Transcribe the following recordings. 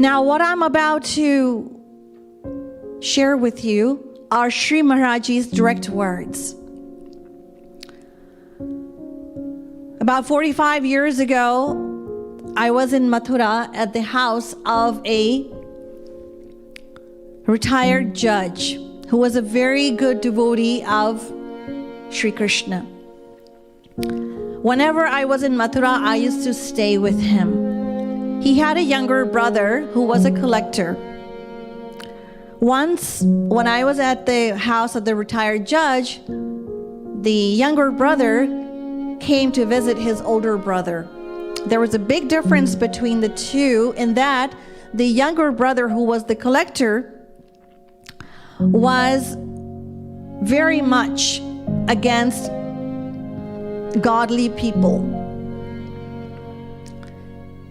Now, what I'm about to share with you are Shree Maharaj's direct words. About 45 years ago, I was in Mathura at the house of a retired judge who was a very good devotee of Sri Krishna. Whenever I was in Mathura, I used to stay with him. He had a younger brother who was a collector. Once, when I was at the house of the retired judge, the younger brother came to visit his older brother. There was a big difference between the two in that the younger brother, who was the collector, was very much against godly people.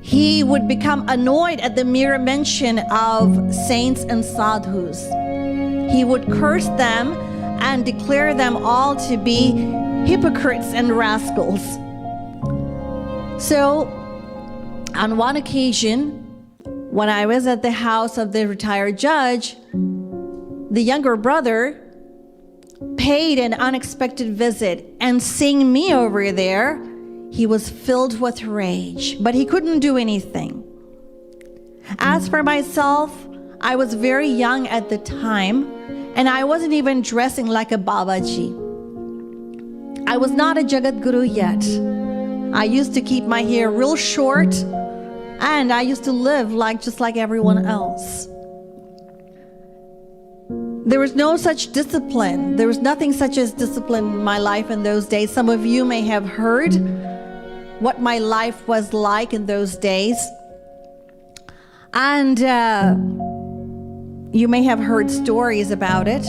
He would become annoyed at the mere mention of saints and sadhus. He would curse them and declare them all to be hypocrites and rascals. So, on one occasion, when I was at the house of the retired judge, the younger brother paid an unexpected visit, and seeing me over there, he was filled with rage, but he couldn't do anything. As for myself, I was very young at the time, and I wasn't even dressing like a Babaji. I was not a Jagadguru yet. I used to keep my hair real short, and I used to live just like everyone else. There was no such discipline. There was nothing such as discipline in my life in those days. Some of you may have heard what my life was like in those days. And you may have heard stories about it.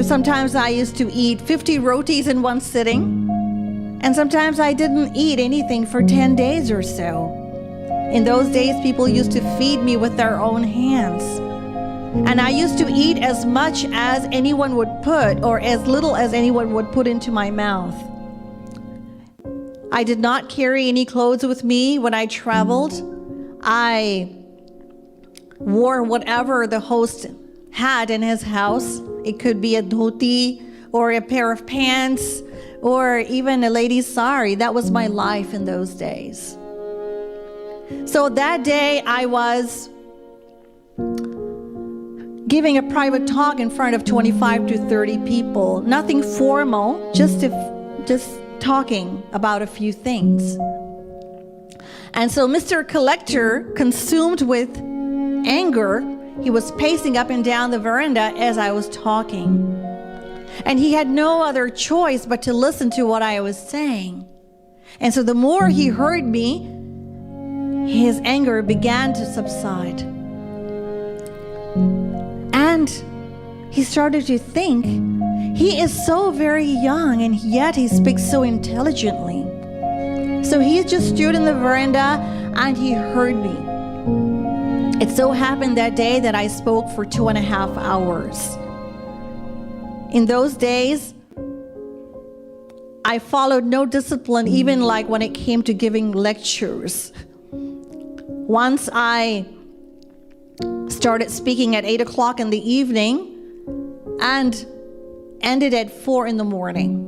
Sometimes I used to eat 50 rotis in one sitting. And sometimes I didn't eat anything for 10 days or so. In those days, people used to feed me with their own hands. And I used to eat as much as anyone would put, or as little as anyone would put into my mouth. I did not carry any clothes with me when I traveled. I wore whatever the host had in his house. It could be a dhoti or a pair of pants or even a lady's sari. That was my life in those days. So that day I was giving a private talk in front of 25 to 30 people. Nothing formal, just talking about a few things. And so Mr. Collector, consumed with anger, he was pacing up and down the veranda as I was talking. And he had no other choice but to listen to what I was saying. And so the more he heard me, his anger began to subside. And he started to think, he is so very young and yet he speaks so intelligently. So he just stood in the veranda and he heard me. It so happened that day that I spoke for 2.5 hours. In those days, I followed no discipline, even like when it came to giving lectures. Once I started speaking at 8 o'clock in the evening and ended at 4 in the morning.